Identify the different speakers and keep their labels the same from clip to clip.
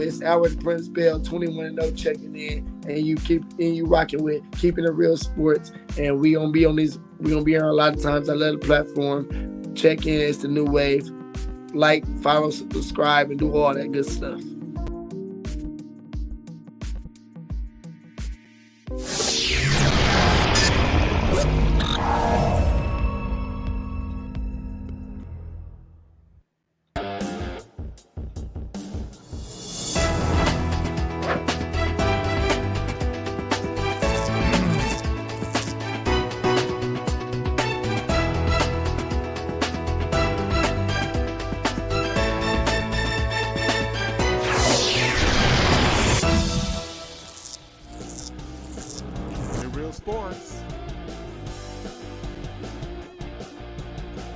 Speaker 1: it's Albert Prince Bell, 21-0 checking in, and you rocking with Keeping It Real Sports. And we gonna be on these. We gonna be here a lot of times. I love the platform. Check in. It's the new wave. Like, follow, subscribe, and do all that good stuff.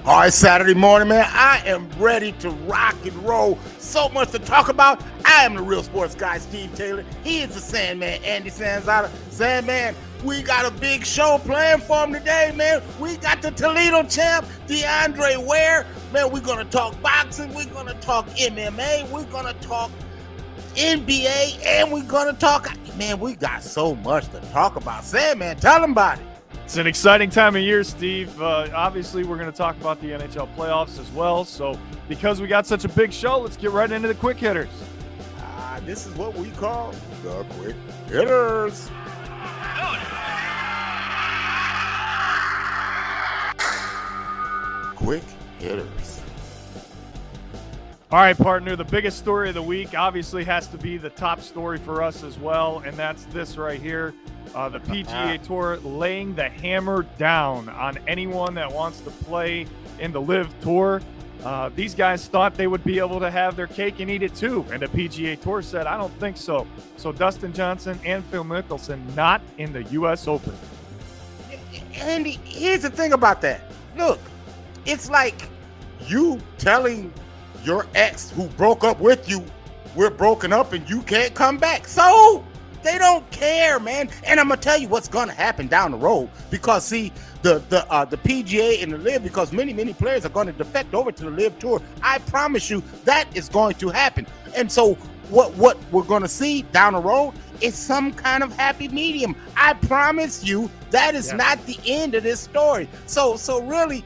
Speaker 2: All right, Saturday morning, man, I am ready to rock and roll. So much to talk about. I am the real sports guy, Steve Taylor. He is the Sandman, Andy Sanzada. Sandman, we got a big show planned for him today, man. We got the Toledo champ, DeAndre Ware. Man, we're going to talk boxing. We're going to talk MMA. We're going to talk NBA. And we're going to talk, man, we got so much to talk about. Sandman, tell him about it.
Speaker 3: It's an exciting time of year, Steve. Obviously, we're going to talk about the NHL playoffs as well. So because we got such a big show, let's get right into the quick hitters.
Speaker 2: This is what we call the quick hitters. Quick hitters.
Speaker 3: All right, partner, the biggest story of the week obviously has to be the top story for us as well, and that's this right here. The PGA Tour laying the hammer down on anyone that wants to play in the LIV Tour. These guys thought they would be able to have their cake and eat it too, and the PGA Tour said, I don't think so. So Dustin Johnson and Phil Mickelson not in the U.S. Open.
Speaker 2: Andy, here's the thing about that. Look, it's like you telling your ex who broke up with you, we're broken up and you can't come back. So they don't care, man. And I'm gonna tell you what's gonna happen down the road, because see, the PGA and the LIV, because many players are going to defect over to the LIV Tour. I promise you that is going to happen. And so what we're going to see down the road is some kind of happy medium. I promise you that is not the end of this story. So really,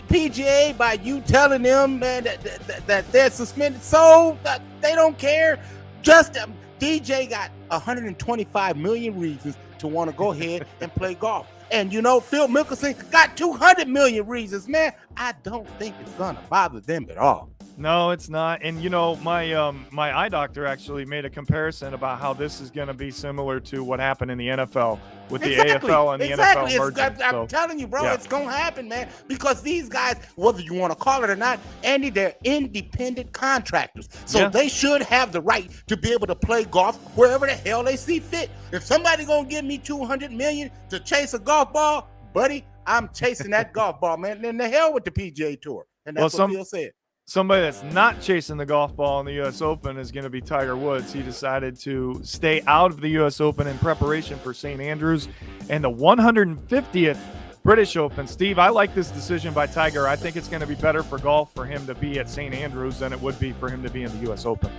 Speaker 2: PGA, by you telling them, man, that they're suspended, so that they don't care. Just DJ got 125 million reasons to want to go ahead and play golf. And, you know, Phil Mickelson got 200 million reasons, man. I don't think it's going to bother them at all.
Speaker 3: No, it's not. And, you know, my eye doctor actually made a comparison about how this is going to be similar to what happened in the NFL with the AFL and the NFL merging.
Speaker 2: I'm telling you, bro, it's going to happen, man, because these guys, whether you want to call it or not, Andy, they're independent contractors. So they should have the right to be able to play golf wherever the hell they see fit. If somebody going to give me $200 million to chase a golf ball, buddy, I'm chasing that golf ball, man. And the hell with the PGA Tour. And that's what Phil said.
Speaker 3: Somebody that's not chasing the golf ball in the U.S. Open is going to be Tiger Woods. He decided to stay out of the U.S. Open in preparation for St. Andrews and the 150th British Open. Steve, I like this decision by Tiger. I think it's going to be better for golf for him to be at St. Andrews than it would be for him to be in the U.S. Open.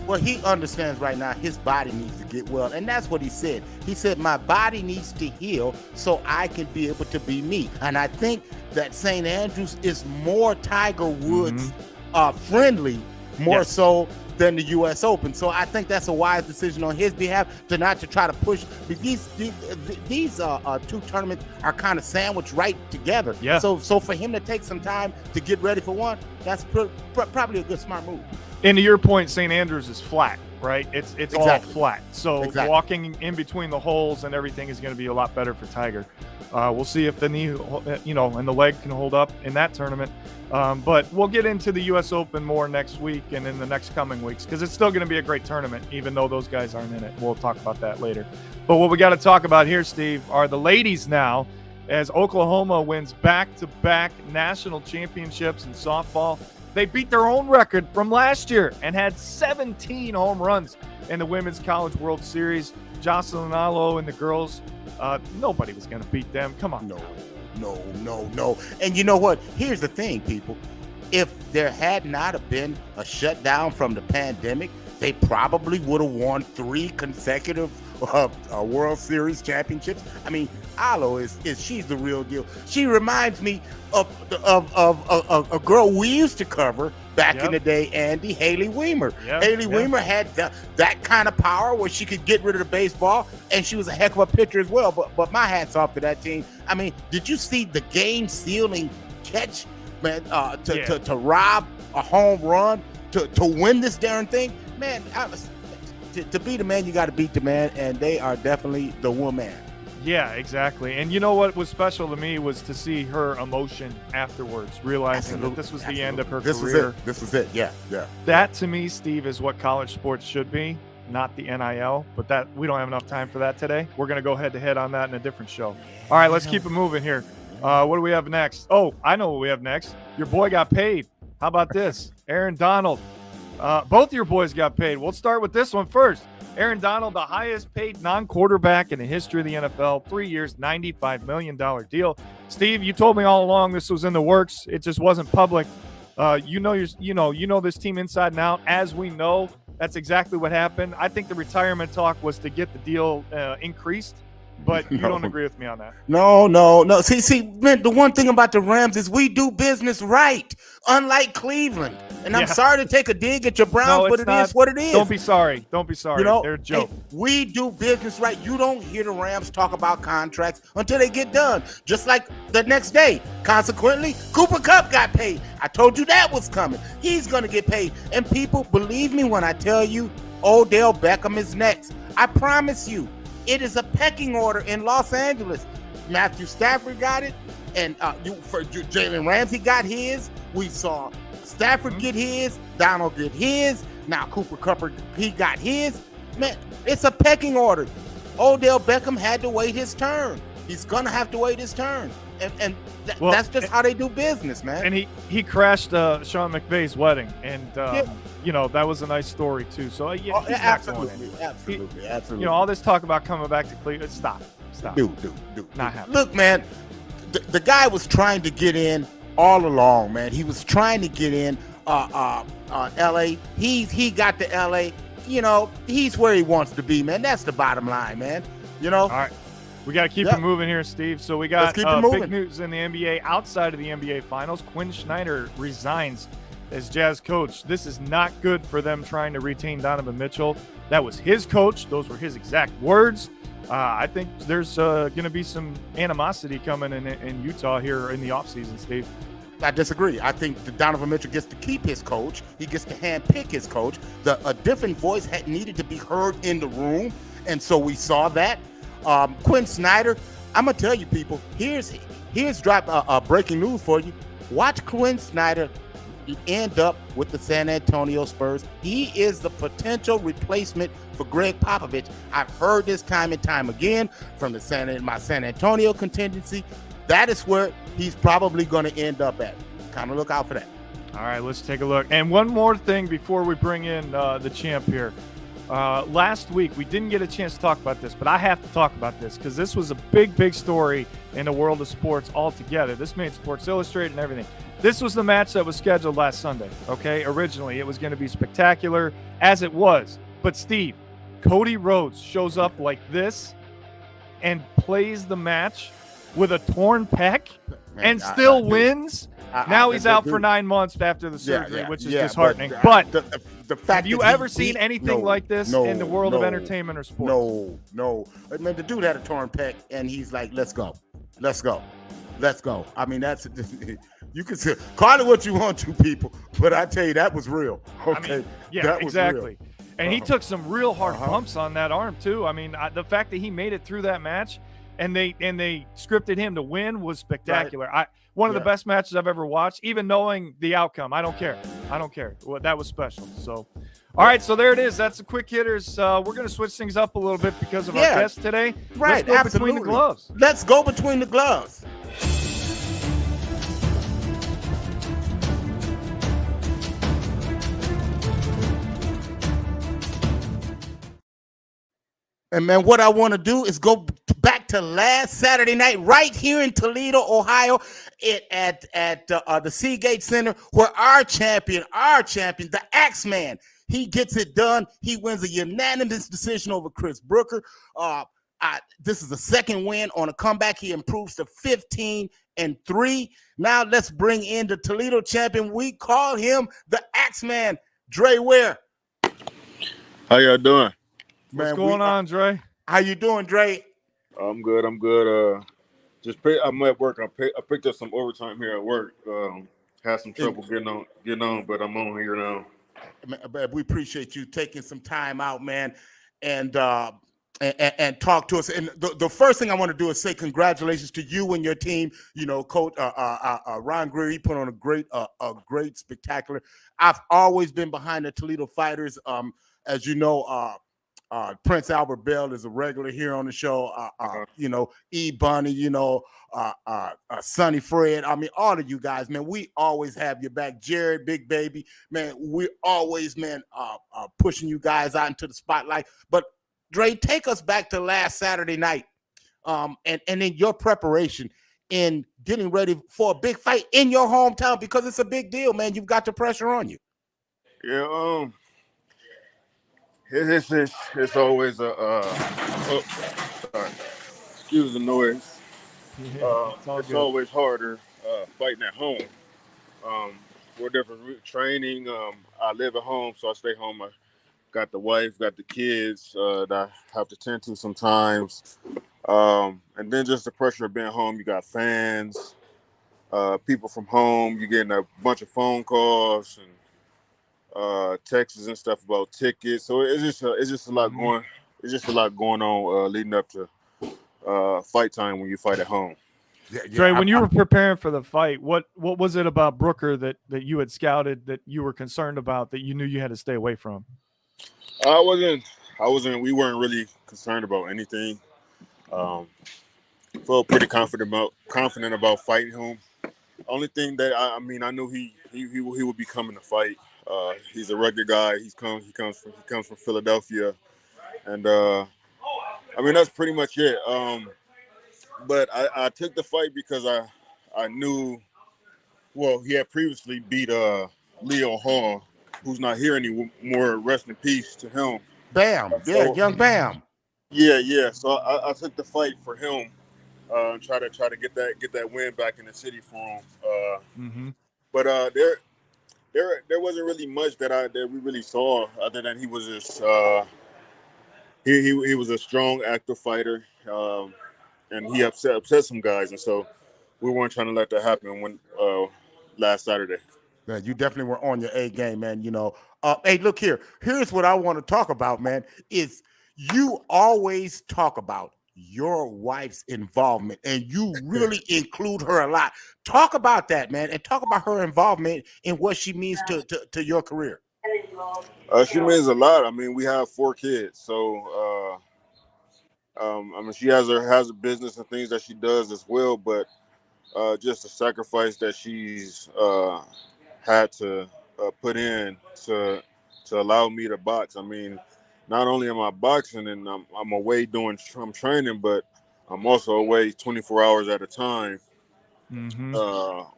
Speaker 2: Well, he understands right now his body needs to get well, and that's what he said. He said, my body needs to heal so I can be able to be me. And I think that St. Andrews is more Tiger Woods friendly, more so than the U.S. Open. So I think that's a wise decision on his behalf to not to try to push. These two tournaments are kind of sandwiched right together.
Speaker 3: Yeah.
Speaker 2: So for him to take some time to get ready for one, that's probably a good, smart move.
Speaker 3: And to your point, St. Andrews is flat, right? It's all flat. So walking in between the holes and everything is going to be a lot better for Tiger. We'll see if the knee, and the leg can hold up in that tournament. But we'll get into the U.S. Open more next week and in the next coming weeks, because it's still going to be a great tournament, even though those guys aren't in it. We'll talk about that later. But what we got to talk about here, Steve, are the ladies now, as Oklahoma wins back-to-back national championships in softball. They beat their own record from last year and had 17 home runs in the Women's College World Series. Jocelyn Allo and the girls, nobody was going to beat them. Come on.
Speaker 2: No. And you know what? Here's the thing, people. If there had not have been a shutdown from the pandemic, they probably would have won 3 consecutive World Series championships. I mean, Alo she's the real deal. She reminds me of a girl we used to cover back in the day, Andy, Haley Weimer. Haley Weimer had that kind of power where she could get rid of the baseball, and she was a heck of a pitcher as well. But my hat's off to that team. I mean, did you see the game-sealing catch, man, to rob a home run to win this darn thing? Man, to be the man, you got to beat the man, and they are definitely the woman.
Speaker 3: Yeah, exactly. And you know what was special to me was to see her emotion afterwards, realizing that this was the end of her career.
Speaker 2: This was it. Yeah.
Speaker 3: That, to me, Steve, is what college sports should be, not the NIL. But that we don't have enough time for that today. We're going to go head-to-head on that in a different show. All right, let's keep it moving here. What do we have next? Oh, I know what we have next. Your boy got paid. How about this? Aaron Donald. Both of your boys got paid. We'll start with this one first. Aaron Donald, the highest paid non-quarterback in the history of the NFL, 3 years, $95 million deal. Steve, you told me all along this was in the works. It just wasn't public. You know this team inside and out. As we know, that's exactly what happened. I think the retirement talk was to get the deal increased. But you don't agree with me on that.
Speaker 2: No. See, man, the one thing about the Rams is we do business right, unlike Cleveland. And I'm sorry to take a dig at your Browns, but it is what it is.
Speaker 3: Don't be sorry. You know, they're a joke.
Speaker 2: Hey, we do business right. You don't hear the Rams talk about contracts until they get done, just like the next day. Consequently, Cooper Kupp got paid. I told you that was coming. He's going to get paid. And people, believe me when I tell you, Odell Beckham is next. I promise you. It is a pecking order in Los Angeles. Matthew Stafford got it, and Jalen Ramsey got his. We saw Stafford get his, Donald get his. Now Cooper Kupp, he got his. Man, it's a pecking order. Odell Beckham had to wait his turn. He's gonna have to wait his turn, and that's just how they do business, man.
Speaker 3: And he crashed Sean McVay's wedding, and that was a nice story too. So he's
Speaker 2: absolutely.
Speaker 3: You know, all this talk about coming back to Cleveland, stop.
Speaker 2: Dude.
Speaker 3: Not happening.
Speaker 2: Look, man, the guy was trying to get in all along, man. He was trying to get in L.A. He got to L.A. You know, he's where he wants to be, man. That's the bottom line, man. You know.
Speaker 3: All right. We got to keep it moving here, Steve. So we got big news in the NBA outside of the NBA Finals. Quinn Snyder resigns as Jazz coach. This is not good for them trying to retain Donovan Mitchell. That was his coach. Those were his exact words. I think there's going to be some animosity coming in Utah here in the offseason, Steve.
Speaker 2: I disagree. I think that Donovan Mitchell gets to keep his coach. He gets to handpick his coach. A different voice had needed to be heard in the room, and so we saw that. Quinn Snyder, I'm gonna tell you, people. Here's breaking news for you. Watch Quinn Snyder end up with the San Antonio Spurs. He is the potential replacement for Greg Popovich. I've heard this time and time again from my San Antonio contingency. That is where he's probably going to end up at. Kind of look out for that.
Speaker 3: All right, let's take a look. And one more thing before we bring in the champ here. Last week, we didn't get a chance to talk about this, but I have to talk about this because this was a big story in the world of sports altogether. This made Sports Illustrated and everything. This was the match that was scheduled last Sunday, okay? Originally, it was going to be spectacular, as it was. But, Steve, Cody Rhodes shows up like this and plays the match with a torn pec and still wins. Now he's out for 9 months after the surgery, which is disheartening. But
Speaker 2: the fact
Speaker 3: have you ever seen anything like this in the world of entertainment or sports?
Speaker 2: No. I mean, the dude had a torn pec, and he's like, let's go. I mean, that's you can say, call it what you want to, people, but I tell you, that was real. Okay,
Speaker 3: I mean, that was exactly. Real. And he took some real hard bumps on that arm too. I mean, the fact that he made it through that match, and they scripted him to win was spectacular. Right. One of the best matches I've ever watched, even knowing the outcome. I don't care. Well, that was special. So, all right, so there it is. That's the quick hitters. We're going to switch things up a little bit because of our guest today.
Speaker 2: Right,
Speaker 3: Let's go between the gloves.
Speaker 2: Let's go between the gloves. And, man, what I want to do is go back to last Saturday night right here in Toledo, Ohio, at the Seagate Center, where our champion, the Axeman, He gets it done. He wins a unanimous decision over Chris Brooker. This is the second win on a comeback. He improves to 15-3. Now let's bring in the Toledo champion. We call him the Axeman, Dre Ware.
Speaker 4: How y'all doing?
Speaker 3: What's going on, Dre?
Speaker 2: How you doing, Dre?
Speaker 4: I'm good. I'm at work. I picked up some overtime here at work. Had some trouble getting on, but I'm on here now.
Speaker 2: We appreciate you taking some time out, man, and talk to us. And the first thing I want to do is say congratulations to you and your team. You know, Coach Ron Greer, he put on a great spectacular. I've always been behind the Toledo Fighters. As you know, Prince Albert Bell is a regular here on the show. You know, E. Bunny, you know, Sonny Fred. I mean, all of you guys, man, we always have your back. Jared, Big Baby, man, we're always, man, pushing you guys out into the spotlight. But Dre, take us back to last Saturday night, and in your preparation in getting ready for a big fight in your hometown, because it's a big deal, man. You've got the pressure on you.
Speaker 4: Yeah. It's always sorry. Excuse the noise. It's always harder fighting at home. For different training, I live at home, so I stay home. I got the wife, got the kids that I have to tend to sometimes, and then just the pressure of being home. You got fans, people from home. You're getting a bunch of phone calls and texts and stuff about tickets. So it's just a lot going. It's just a lot going on leading up to fight time when you fight at home.
Speaker 3: Dre, when you were preparing for the fight, what was it about Brooker that you had scouted that you were concerned about that you knew you had to stay away from?
Speaker 4: I wasn't. We weren't really concerned about anything. Felt pretty confident about fighting him. Only thing that I knew he would be coming to fight. He's a rugged guy. He comes from Philadelphia, and that's pretty much it. But I took the fight because I knew. Well, he had previously beat Leo Hall, who's not here anymore. Rest in peace to him.
Speaker 2: Bam, young Bam.
Speaker 4: Yeah. So I took the fight for him. Try to get that win back in the city for him. But there wasn't really much that we really saw other than he was just he was a strong, active fighter, and he upset some guys, and so we weren't trying to let that happen when last Saturday.
Speaker 2: Yeah, you definitely were on your A game, man. You know, hey, look here. Here's what I want to talk about, man. Is you always talk about your wife's involvement, and you really include her a lot. Talk about that, man, and talk about her involvement in what she means to your career.
Speaker 4: She means a lot. I mean, we have 4 kids, so she has a business and things that she does as well, but just the sacrifice that she's had to put in to allow me to box. I mean, not only am I boxing and I'm away I'm training, but I'm also away 24 hours at a time,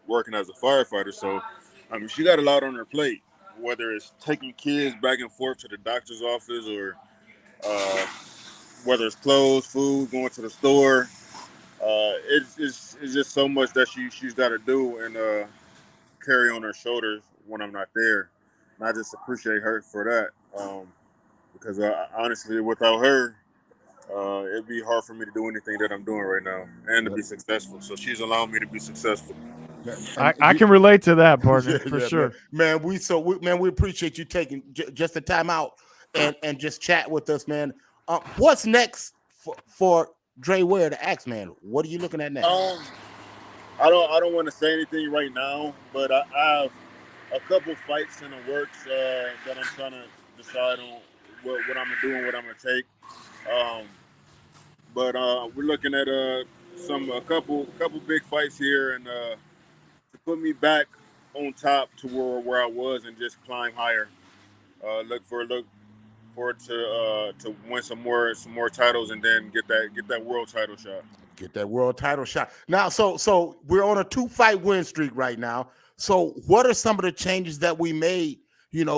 Speaker 4: working as a firefighter. So, I mean, she got a lot on her plate, whether it's taking kids back and forth to the doctor's office or whether it's clothes, food, going to the store. It's just so much that she's got to do and carry on her shoulders when I'm not there. And I just appreciate her for that. Because honestly, without her, it'd be hard for me to do anything that I'm doing right now and to be successful. So she's allowing me to be successful.
Speaker 3: I can relate to that, partner, for sure.
Speaker 2: Man, we appreciate you taking just the time out and just chat with us, man. What's next for Dre Ware, the Axeman? What are you looking at next?
Speaker 4: I don't want to say anything right now, but I have a couple fights in the works that I'm trying to decide on what I'm gonna do and what I'm gonna take. But we're looking at a couple big fights here and to put me back on top to where I was and just climb higher. Look forward to win some more titles and then get that world title shot.
Speaker 2: Get that world title shot. Now, so we're on a 2-fight win streak right now. So what are some of the changes that we made,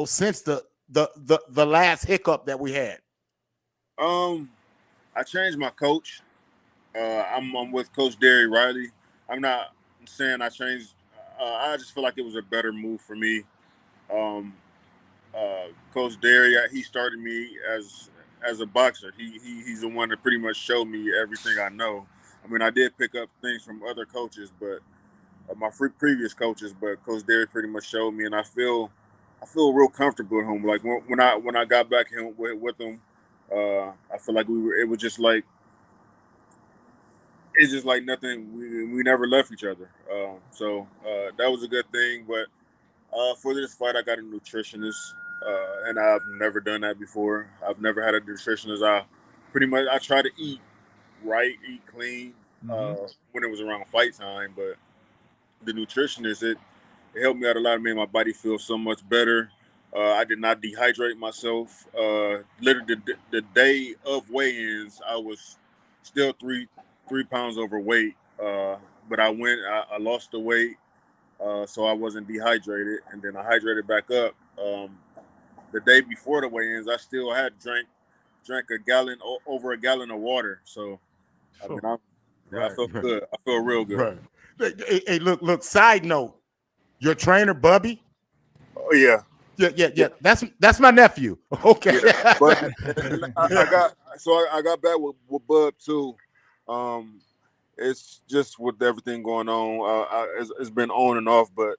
Speaker 2: since the the last hiccup that we had?
Speaker 4: I changed my coach. I'm with Coach Derry Riley. I'm not saying I changed. I just feel like it was a better move for me. Um, Coach Derry, he started me as a boxer. He's the one that pretty much showed me everything I know. I mean, I did pick up things from other coaches, but my previous coaches, but Coach Derry pretty much showed me, and I feel real comfortable at home. Like when I got back in with him, I feel like it was just like, it's just like nothing. We never left each other. So that was a good thing. But for this fight, I got a nutritionist, and I've never done that before. I've never had a nutritionist. I try to eat right, eat clean when it was around fight time. But the nutritionist, it helped me out a lot. It made my body feel so much better. I did not dehydrate myself. Literally, the day of weigh-ins, I was still 3 pounds overweight. But I lost the weight, so I wasn't dehydrated, and then I hydrated back up. The day before the weigh-ins, I still had drank over a gallon of water. So, I mean, I feel good. I feel real good.
Speaker 2: Right. Hey, look. Side note, your trainer, Bubby.
Speaker 4: Oh yeah.
Speaker 2: Yeah. That's my nephew. Okay.
Speaker 4: Yeah, but I got back with Bub too. It's just with everything going on. It's been on and off, but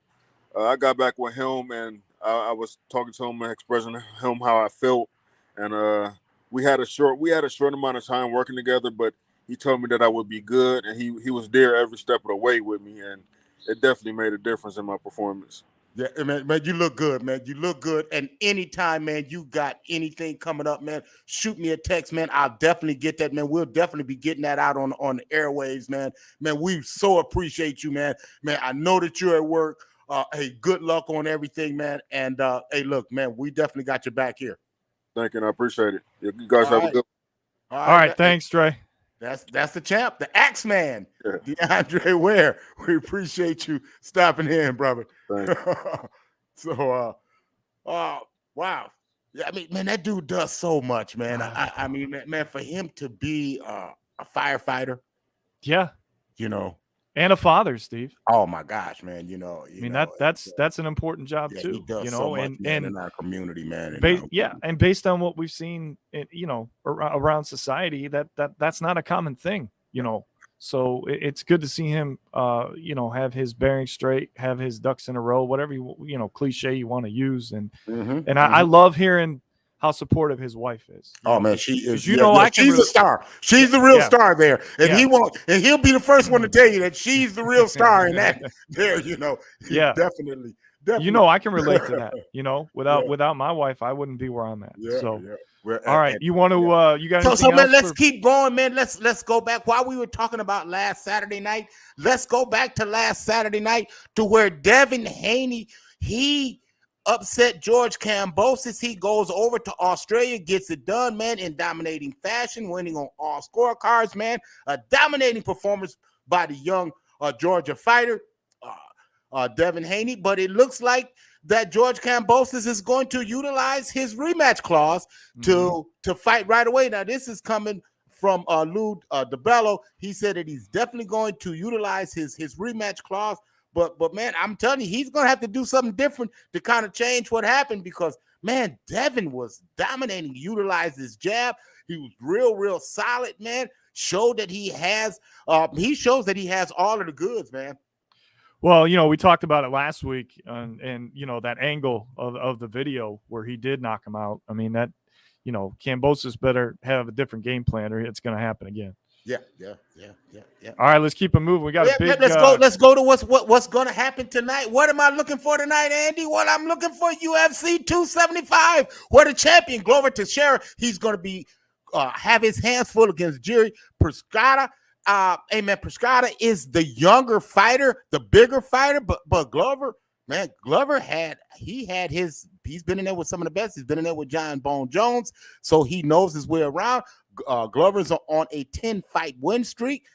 Speaker 4: I got back with him, and I was talking to him and expressing to him how I felt, and we had a short amount of time working together, but he told me that I would be good, and he was there every step of the way with me, and it definitely made a difference in my performance.
Speaker 2: Yeah, man, you look good, man. You look good. And anytime, man, you got anything coming up, man, shoot me a text, man. I'll definitely get that, man. We'll definitely be getting that out on the airwaves, man. Man, we so appreciate you, man. Man, I know that you're at work. Hey, good luck on everything, man. And hey, look, man, we definitely got your back here.
Speaker 4: Thank you, and I appreciate it. You guys have a good
Speaker 3: one. All right, thanks, Dre.
Speaker 2: That's the champ, the Axe Man, DeAndre Ware. We appreciate you stopping in, brother. So, wow. Yeah, I mean, man, that dude does so much, man. I mean, man, for him to be a firefighter,
Speaker 3: and a father, Steve.
Speaker 2: Oh my gosh, man,
Speaker 3: that's an important job too.
Speaker 2: He does so much, man, in our community, man.
Speaker 3: And based on what we've seen, around society, that's not a common thing, So it's good to see him, have his bearings straight, have his ducks in a row, whatever cliche you want to use, and I love hearing how supportive his wife is.
Speaker 2: Oh man, she is. She's a star. She's the real star there, and he'll be the first one to tell you that she's the real star in that. There, definitely.
Speaker 3: I can relate to that. Without my wife, I wouldn't be where I'm at. All right, you want to? You got anything
Speaker 2: so man,
Speaker 3: else
Speaker 2: let's keep going, man. Let's go back while we were talking about last Saturday night. Let's go back to last Saturday night to where Devin Haney, he upset George Kambosos. He goes over to Australia, gets it done, man, in dominating fashion, winning on all scorecards, man. A dominating performance by the young Georgia fighter, Devin Haney. But it looks like that George Kambosos is going to utilize his rematch clause to fight right away. Now, this is coming from Lou DeBello. He said that he's definitely going to utilize his rematch clause. But man, I'm telling you, he's going to have to do something different to kind of change what happened because, man, Devin was dominating, utilized his jab. He was real solid, man. Showed that he shows that he has all of the goods, man.
Speaker 3: Well, we talked about it last week, and that angle of the video where he did knock him out. I mean, that, Kambosos better have a different game plan or it's going to happen again.
Speaker 2: Yeah.
Speaker 3: All right, let's keep it moving. We got a big.
Speaker 2: Let's go to what's going to happen tonight. What am I looking for tonight, Andy? Well, I'm looking for UFC 275, where the champion Glover Teixeira, he's going to be have his hands full against Jiri Prochazka. Prochazka is the younger fighter, the bigger fighter, but Glover, man, he's been in there with some of the best. He's been in there with John Bone Jones, so he knows his way around. Glover's on a 10-fight win streak.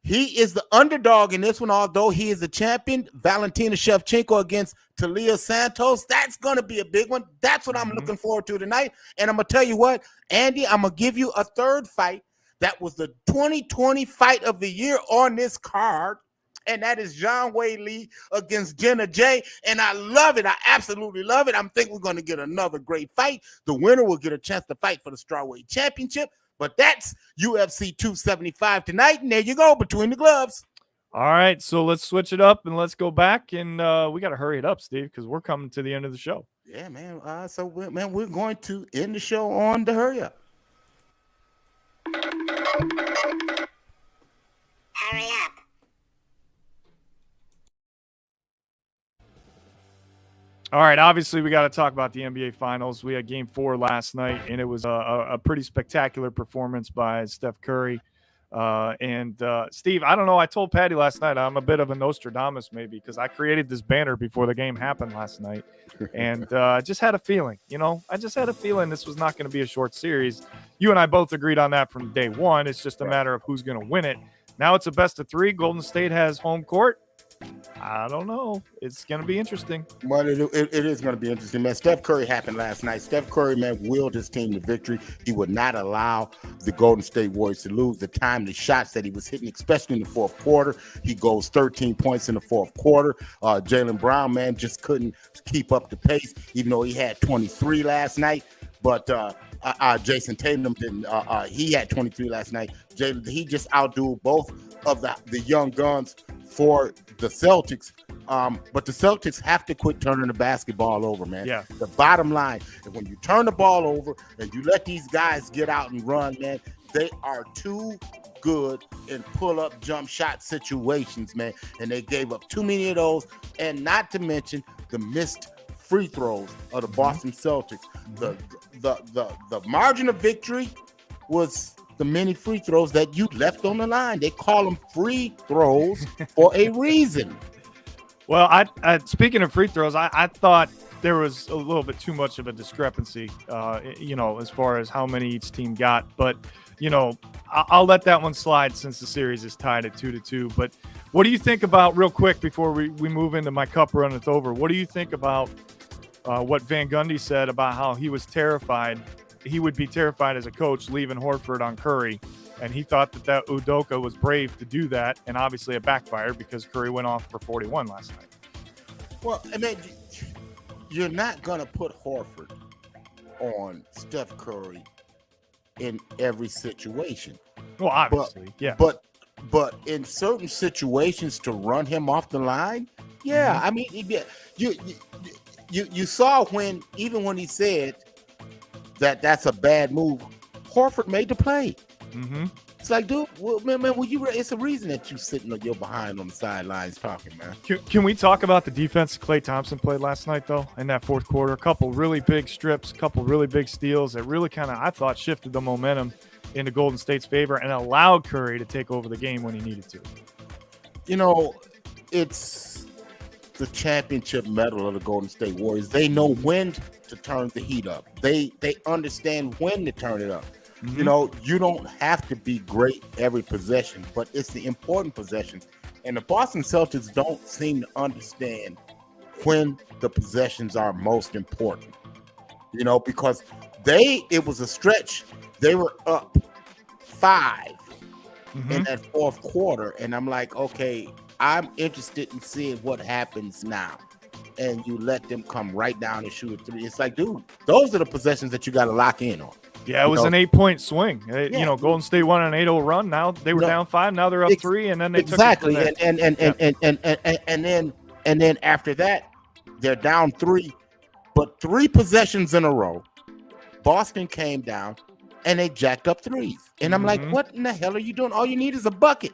Speaker 2: He is the underdog in this one, although he is the champion. Valentina Shevchenko against Talia Santos. That's going to be a big one. That's what I'm looking forward to tonight. And I'm going to tell you what, Andy, I'm going to give you a third fight. That was the 2020 fight of the year on this card. And that is Zhang Wei Li against Jenna Jay. And I love it. I absolutely love it. I'm thinking we're going to get another great fight. The winner will get a chance to fight for the strawweight championship. But that's UFC 275 tonight. And there you go, between the gloves.
Speaker 3: All right, so let's switch it up and let's go back. And we got to hurry it up, Steve, because we're coming to the end of the show.
Speaker 2: Yeah, man. We're going to end the show on the hurry up.
Speaker 5: Hurry up.
Speaker 3: All right, obviously we got to talk about the NBA Finals. We had Game 4 last night, and it was a pretty spectacular performance by Steph Curry. Steve, I don't know. I told Patty last night I'm a bit of a Nostradamus maybe because I created this banner before the game happened last night, and I just had a feeling. I just had a feeling this was not going to be a short series. You and I both agreed on that from day one. It's just a matter of who's going to win it. Now it's a best of 3. Golden State has home court. I don't know. It's going to be interesting.
Speaker 2: Well, it is going to be interesting, man. Steph Curry happened last night. Steph Curry, man, willed his team to victory. He would not allow the Golden State Warriors to lose. The shots that he was hitting, especially in the fourth quarter. He goes 13 points in the fourth quarter. Jaylen Brown, man, just couldn't keep up the pace, even though he had 23 last night. But Jason Tatum didn't. He had 23 last night. He just outdueled both of the young guns for the Celtics. But the Celtics have to quit turning the basketball over, man.
Speaker 3: Yeah.
Speaker 2: The bottom line is when you turn the ball over and you let these guys get out and run, man, they are too good in pull-up jump shot situations, man. And they gave up too many of those. And not to mention the missed free throws of the Boston Celtics. The margin of victory was the many free throws that you left on the line. They call them free throws for a reason.
Speaker 3: Well, I speaking of free throws, I thought there was a little bit too much of a discrepancy, as far as how many each team got. But, I'll let that one slide since the series is tied at 2-2. But what do you think about, real quick, before we move into my cup runneth over, what do you think about what Van Gundy said about how he was terrified? He would be terrified as a coach leaving Horford on Curry. And he thought that Udoka was brave to do that. And obviously it backfired because Curry went off for 41 last night.
Speaker 2: Well, I mean, you're not going to put Horford on Steph Curry in every situation.
Speaker 3: Well, obviously, yeah.
Speaker 2: But in certain situations to run him off the line, yeah. I mean, you saw when he said that's a bad move, Horford made the play. Mm-hmm. It's like, dude, man, it's a reason that you sitting on your behind on the sidelines talking, man.
Speaker 3: Can we talk about the defense Klay Thompson played last night, though, in that fourth quarter? A couple really big strips, a couple really big steals that really kind of, I thought, shifted the momentum into Golden State's favor and allowed Curry to take over the game when he needed to.
Speaker 2: It's the championship medal of the Golden State Warriors. They know when to turn the heat up. They understand when to turn it up. Mm-hmm. You don't have to be great every possession, but it's the important possession. And the Boston Celtics don't seem to understand when the possessions are most important. Because it was a stretch. They were up 5 in that fourth quarter. And I'm like, okay, I'm interested in seeing what happens now. And you let them come right down and shoot a 3. It's like, dude, those are the possessions that you got to lock in on.
Speaker 3: Yeah, it was an 8-point swing. Golden State won an 8-0 run. Now they were down 5. Now they're up 3, and then they took it from there.
Speaker 2: And then after that, they're down 3, but 3 possessions in a row. Boston came down and they jacked up 3s, and I'm like, what in the hell are you doing? All you need is a bucket,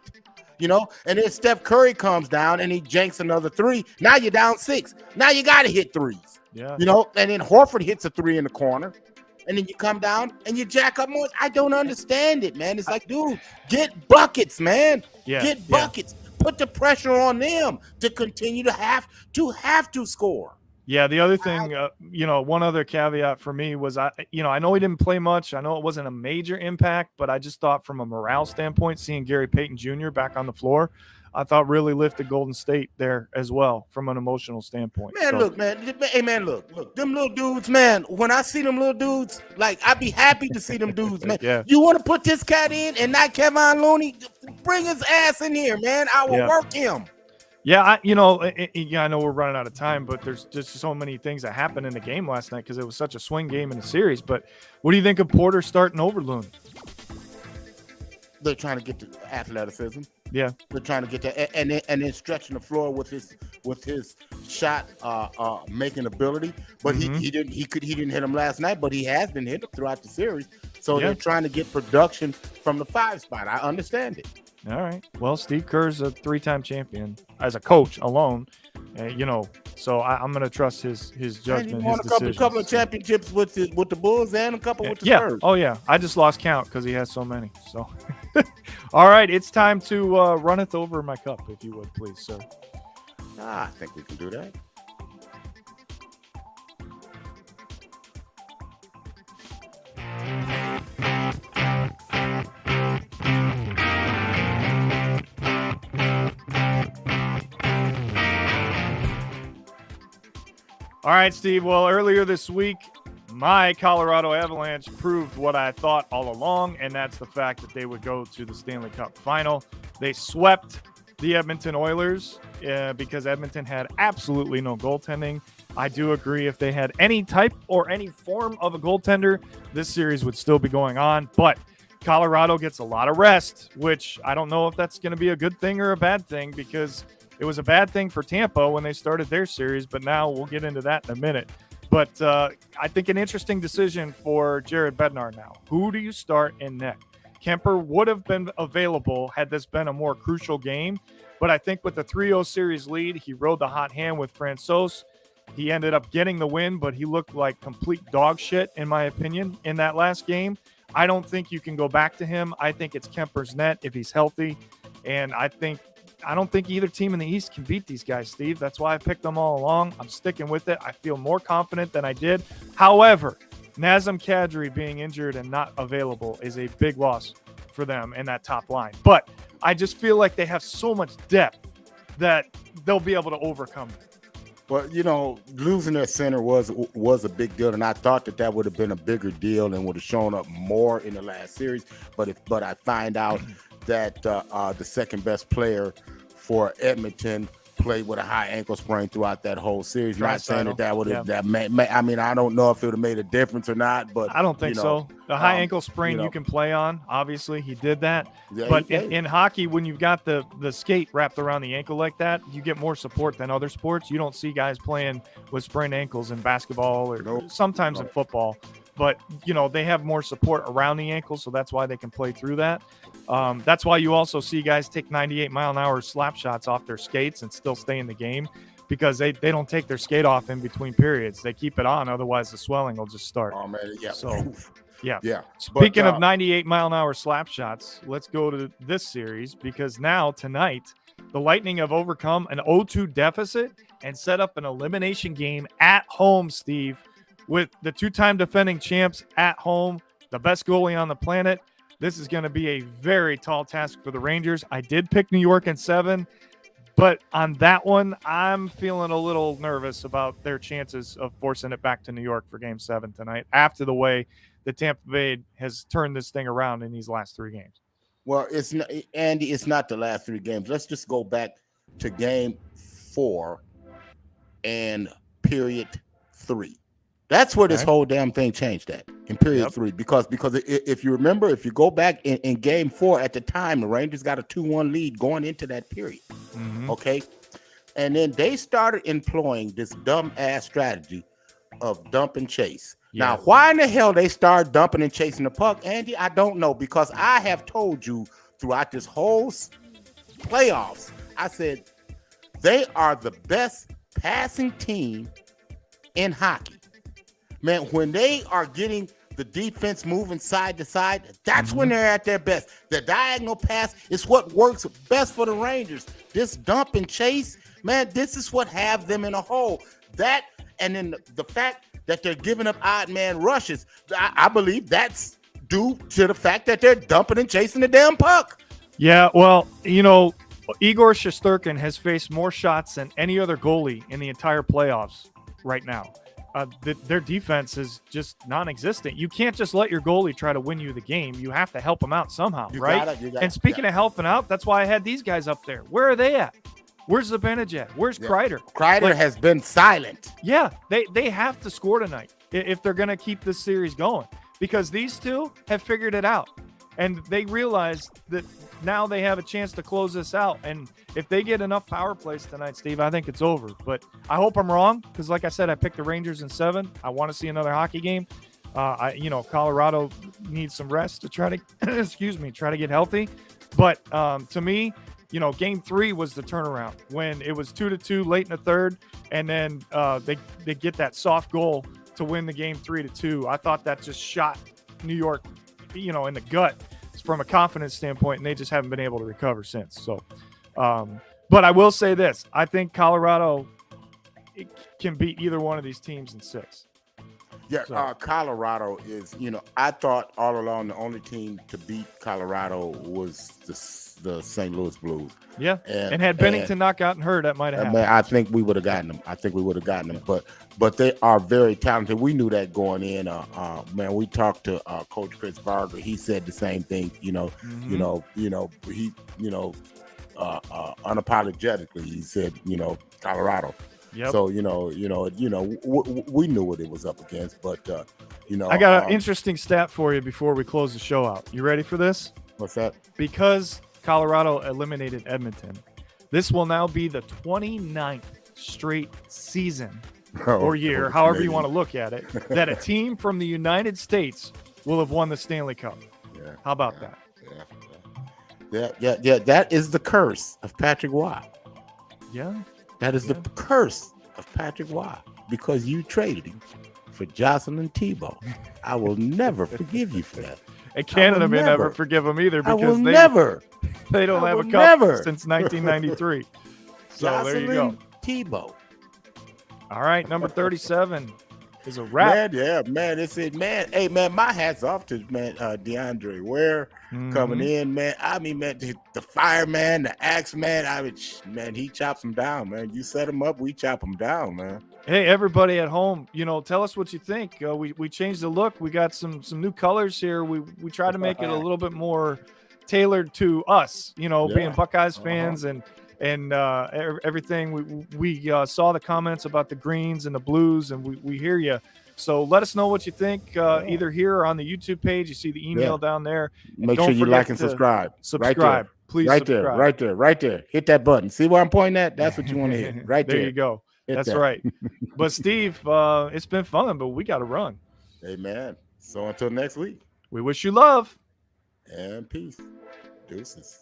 Speaker 2: And then Steph Curry comes down and he janks another 3. Now you're down 6. Now you got to hit 3s.
Speaker 3: Yeah.
Speaker 2: And then Horford hits a 3 in the corner. And then you come down and you jack up more. I don't understand it, man. It's like, dude, get buckets, man.
Speaker 3: Yeah,
Speaker 2: get buckets. Put the pressure on them to continue to have to score.
Speaker 3: Yeah, the other thing, one other caveat for me was I know he didn't play much. I know it wasn't a major impact, but I just thought from a morale standpoint, seeing Gary Payton Jr. back on the floor, I thought really lifted Golden State there as well from an emotional standpoint.
Speaker 2: Man, look, man. Hey, man, look. Them little dudes, man. When I see them little dudes, like, I'd be happy to see them dudes, man.
Speaker 3: Yeah.
Speaker 2: You want to put this cat in and not Kevon Looney? Bring his ass in here, man. I will work him.
Speaker 3: Yeah, I know we're running out of time, but there's just so many things that happened in the game last night because it was such a swing game in the series. But what do you think of Porter starting over Looney?
Speaker 2: They're trying to get the athleticism.
Speaker 3: Yeah,
Speaker 2: they're trying to get that, and then stretching the floor with his shot making ability. But he didn't hit him last night, but he has been hitting throughout the series. So they're trying to get production from the 5 spot. I understand it.
Speaker 3: All right. Well, Steve Kerr's a 3-time champion as a coach alone, so I'm going to trust his judgment.
Speaker 2: And he won a couple of championships with the Bulls and a couple with the Spurs.
Speaker 3: Oh, yeah. I just lost count because he has so many. So, all right. It's time to runneth over my cup, if you would, please, sir.
Speaker 2: I think we can do that.
Speaker 3: All right, Steve. Well, earlier this week, my Colorado Avalanche proved what I thought all along, and that's the fact that they would go to the Stanley Cup final. They swept the Edmonton Oilers because Edmonton had absolutely no goaltending. I do agree if they had any type or any form of a goaltender, this series would still be going on. But Colorado gets a lot of rest, which I don't know if that's going to be a good thing or a bad thing because it was a bad thing for Tampa when they started their series, but now we'll get into that in a minute. But I think an interesting decision for Jared Bednar now. Who do you start in net? Kemper would have been available had this been a more crucial game, but I think with the 3-0 series lead, he rode the hot hand with Francouz. He ended up getting the win, but he looked like complete dog shit, in my opinion, in that last game. I don't think you can go back to him. I think it's Kemper's net if he's healthy, and I don't think either team in the East can beat these guys, Steve. That's why I picked them all along. I'm sticking with it. I feel more confident than I did. However, Nazem Kadri being injured and not available is a big loss for them in that top line. But I just feel like they have so much depth that they'll be able to overcome it.
Speaker 2: Well, losing their center was a big deal, and I thought that would have been a bigger deal and would have shown up more in the last series. But I find out that the second best player for Edmonton played with a high ankle sprain throughout that whole series. Not saying that would have I don't know if it would have made a difference or not, but
Speaker 3: I don't think so. The high ankle sprain you can play on. Obviously, he did that. Yeah, but in hockey, when you've got the skate wrapped around the ankle like that, you get more support than other sports. You don't see guys playing with sprained ankles in basketball or sometimes in football. But, they have more support around the ankle, so that's why they can play through that. That's why you also see guys take 98-mile-an-hour slap shots off their skates and still stay in the game because they don't take their skate off in between periods. They keep it on, otherwise the swelling will just start.
Speaker 2: Oh, man, yeah.
Speaker 3: So, yeah.
Speaker 2: Speaking
Speaker 3: of 98-mile-an-hour slap shots, let's go to this series because now, tonight, the Lightning have overcome an 0-2 deficit and set up an elimination game at home, Steve, with the 2-time defending champs at home, the best goalie on the planet. This is going to be a very tall task for the Rangers. I did pick New York in 7, but on that one, I'm feeling a little nervous about their chances of forcing it back to New York for Game 7 tonight after the way that Tampa Bay has turned this thing around in these last 3 games.
Speaker 2: Well, it's not, Andy, it's not the last 3 games. Let's just go back to Game 4 and period 3. That's where this whole damn thing changed at in period 3. Because if you remember, if you go back in Game 4 at the time, the Rangers got a 2-1 lead going into that period.
Speaker 3: Mm-hmm.
Speaker 2: Okay. And then they started employing this dumb ass strategy of dump and chase. Yeah. Now, why in the hell they started dumping and chasing the puck, Andy? I don't know, because I have told you throughout this whole playoffs, I said they are the best passing team in hockey. Man, when they are getting the defense moving side to side, that's when they're at their best. The diagonal pass is what works best for the Rangers. This dump and chase, man, this is what have them in a hole. That And then the fact that they're giving up odd man rushes, I believe that's due to the fact that they're dumping and chasing the damn puck.
Speaker 3: Yeah, well, Igor Shesterkin has faced more shots than any other goalie in the entire playoffs right now. Their defense is just non-existent. You can't just let your goalie try to win you the game. You have to help them out somehow, right? And speaking of helping out, that's why I had these guys up there. Where are they at? Where's Zibanejad at? Where's Kreider?
Speaker 2: Kreider has been silent.
Speaker 3: Yeah, they have to score tonight if they're going to keep this series going, because these two have figured it out. And they realize that now they have a chance to close this out. And if they get enough power plays tonight, Steve, I think it's over. But I hope I'm wrong, because like I said, I picked the Rangers in 7. I want to see another hockey game. Colorado needs some rest to try to, try to get healthy. But to me, Game 3 was the turnaround when it was 2-2 late in the third, and then they get that soft goal to win the game 3-2. I thought that just shot New York, in the gut from a confidence standpoint, and they just haven't been able to recover since. So, but I will say this: I think Colorado can beat either one of these teams in 6.
Speaker 2: Yeah, so. Colorado is, I thought all along the only team to beat Colorado was the St. Louis Blues.
Speaker 3: Yeah, and had Bennington not gotten hurt, that might have happened.
Speaker 2: I think we would have gotten them. But they are very talented. We knew that going in. We talked to Coach Chris Varga. He said the same thing. Unapologetically, he said, Colorado.
Speaker 3: Yep.
Speaker 2: So we knew what it was up against, but
Speaker 3: I got an interesting stat for you before we close the show out. You ready for this?
Speaker 2: What's that?
Speaker 3: Because Colorado eliminated Edmonton, this will now be the 29th straight season or year, however you want to look at it, that a team from the United States will have won the Stanley Cup. Yeah. How about that?
Speaker 2: Yeah. That is the curse of Patrick Roy.
Speaker 3: Yeah.
Speaker 2: That is the curse of Patrick Roy, because you traded him for Jocelyn Thibault. I will never forgive you for that.
Speaker 3: And Canada may never forgive him either, because they don't have a cup since 1993. So there you go.
Speaker 2: Thibault.
Speaker 3: All right, number 37 is a wrap.
Speaker 2: Man, it's it, man. Hey, man, my hat's off to DeAndre Ware coming in, man. I mean, man, the fireman, the axe man. Man, he chops them down, man. You set them up, we chop them down, man.
Speaker 3: Hey, everybody at home, tell us what you think. We changed the look. We got some new colors here. We try to make it a little bit more tailored to us, being Buckeyes fans and everything. We saw the comments about the greens and the blues, and we hear you. So let us know what you think, either here or on the YouTube page. You see the email down there. And
Speaker 2: make sure you like and subscribe.
Speaker 3: Subscribe. Please subscribe.
Speaker 2: Right there. Hit that button. See where I'm pointing at? That's what you want to hit. Right there.
Speaker 3: There you go. That's right. But Steve, it's been fun, but we got to run.
Speaker 2: Amen. So until next week,
Speaker 3: we wish you love
Speaker 2: and peace. Deuces.